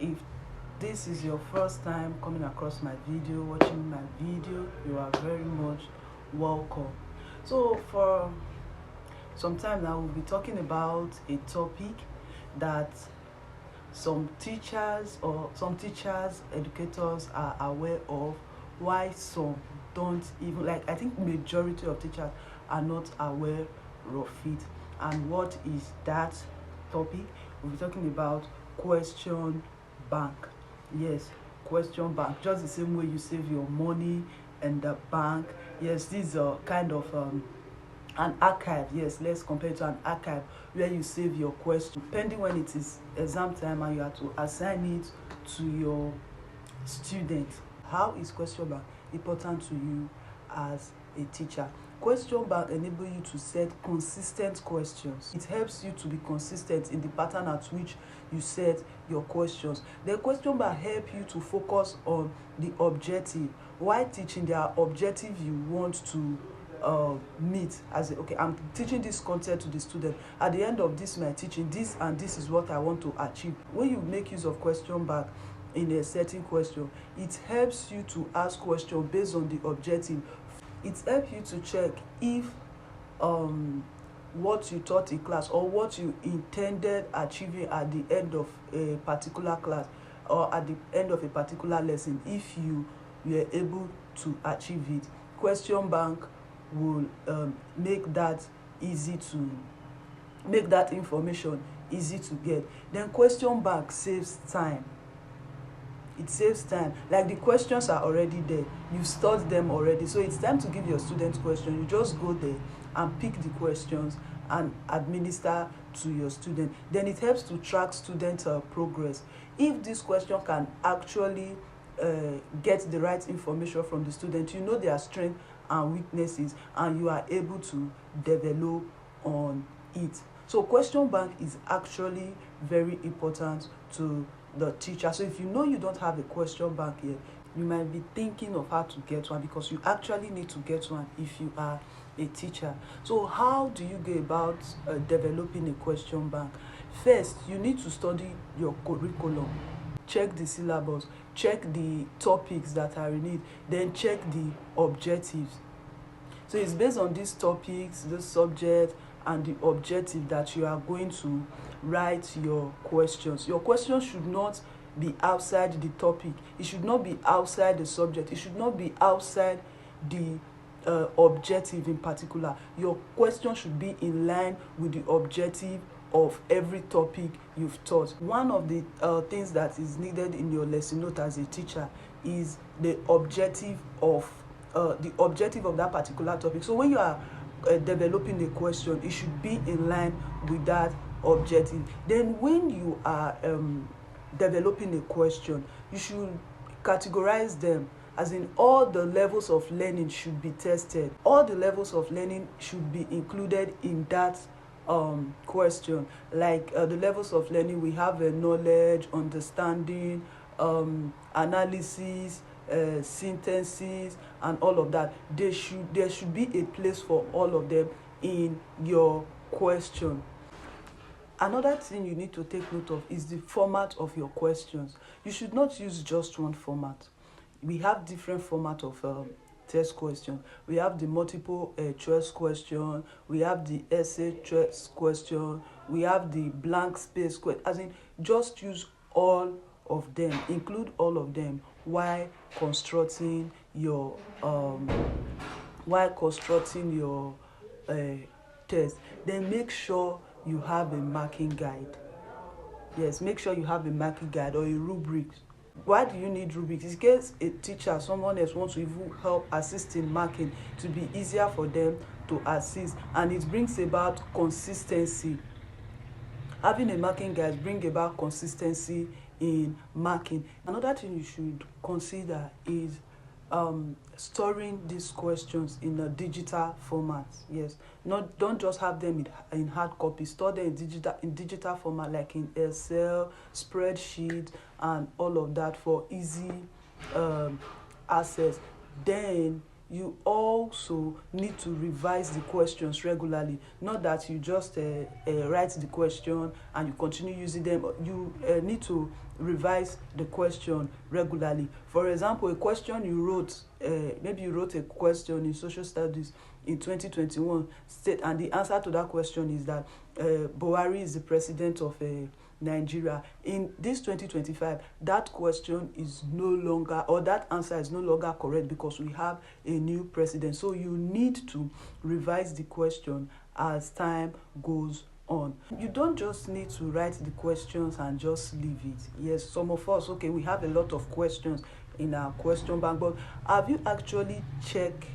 If this is your first time coming across my video, watching my video, you are very much welcome. So for some time now, we'll be talking about a topic that some teachers, educators are aware of, why some don't even, like, I think majority of teachers are not aware of it. And what is that topic? We'll be talking about question bank. Yes, question bank, just the same way you save your money in the bank. Yes, this is a kind of an archive. Yes, let's compare it to an archive where you save your question pending when it is exam time and you have to assign it to your students. How is question bank important to you as a teacher? Question bank enable you to set consistent questions. It helps you to be consistent in the pattern at which you set your questions. The question bank help you to focus on the objective. While teaching, there are objectives you want to meet. As okay, I'm teaching this content to the student. At the end of this my teaching, this and this is what I want to achieve. When you make use of question bank in a certain question, it helps you to ask questions based on the objective. It helps you to check if what you taught in class or what you intended achieving at the end of a particular class or at the end of a particular lesson, if you were able to achieve it. Question bank will make that information easy to get. Then question bank saves time. It saves time. Like, the questions are already there, you've studied them already, so it's time to give your students question. You just go there and pick the questions and administer to your student. Then it helps to track student progress. If this question can actually get the right information from the student, you know their strengths and weaknesses, and you are able to develop on it. So question bank is actually very important to the teacher. So if you know you don't have a question bank yet, you might be thinking of how to get one, because you actually need to get one if you are a teacher. So how do you go about developing a question bank? First, you need to study your curriculum. Check the syllabus, check the topics that are in it, then check the objectives. So it's based on these topics, the subject, and the objective that you are going to write your questions. Your questions should not be outside the topic. It should not be outside the subject. It should not be outside the objective in particular. Your question should be in line with the objective of every topic you've taught. One of the things that is needed in your lesson note as a teacher is the objective of that particular topic. So when you are developing a question, it should be in line with that objective. Then when you are developing a question, you should categorize them, as in all the levels of learning should be tested. All the levels of learning should be included in that question. Like the levels of learning, we have knowledge, understanding, analysis, synthesis, and all of that. There should be a place for all of them in your question. Another thing you need to take note of is the format of your questions. You should not use just one format. We have different format of test question. We have the multiple choice question, we have the essay choice question, we have the blank space question. As in, just use all of them, include all of them while constructing your test. Then make sure you have a marking guide. Yes, make sure you have a marking guide or a rubric. Why do you need rubrics? In case a teacher, someone else wants to even help assist in marking, to be easier for them to assist, and it brings about consistency. Having a marking guide brings about consistency in marking. Another thing you should consider is storing these questions in a digital format. Yes, don't just have them in hard copy. Store them in digital format, like in Excel, spreadsheet, and all of that for easy access. Then you also need to revise the questions regularly. Not that you just write the question and you continue using them. You need to revise the question regularly. For example, a question you wrote, maybe you wrote a question in social studies in 2021 state, and the answer to that question is that Buhari is the president of Nigeria. In this 2025, that question is no longer, or that answer is no longer correct, because we have a new president. So you need to revise the question as time goes on. You don't just need to write the questions and just leave it. Yes, some of us, okay, we have a lot of questions in our question bank, but have you actually checked,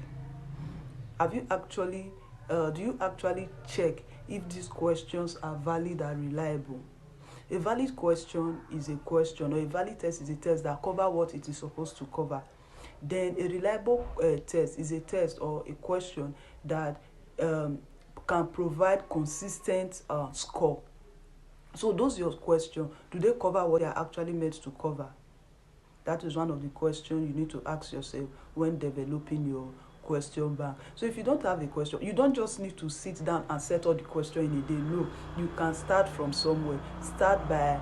do you actually check if these questions are valid and reliable? A valid question is a question, or a valid test is a test that covers what it is supposed to cover. Then a reliable test is a test or a question that can provide consistent score. So those your question, do they cover what they are actually meant to cover? That is one of the questions you need to ask yourself when developing your question bank. So if you don't have a question, you don't just need to sit down and set all the question in a day. No, you can start from somewhere. Start by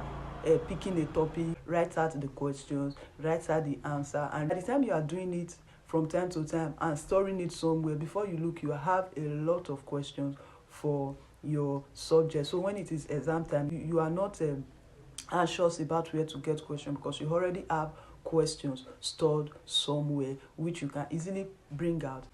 picking a topic, write out the questions, write out the answer, and by the time you are doing it from time to time and storing it somewhere, before you look, you have a lot of questions for your subject. So when it is exam time, you are not anxious about where to get questions, because you already have questions stored somewhere which you can easily bring out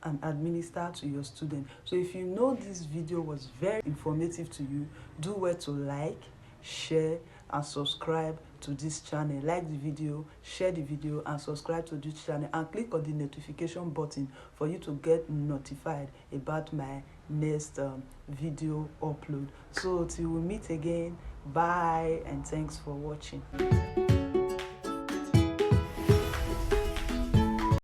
and administer to your student. So if you know this video was very informative to you, do well to like, share and subscribe to this channel. Like the video, share the video and subscribe to this channel, and click on the notification button for you to get notified about my next video upload. So till we meet again, bye and thanks for watching.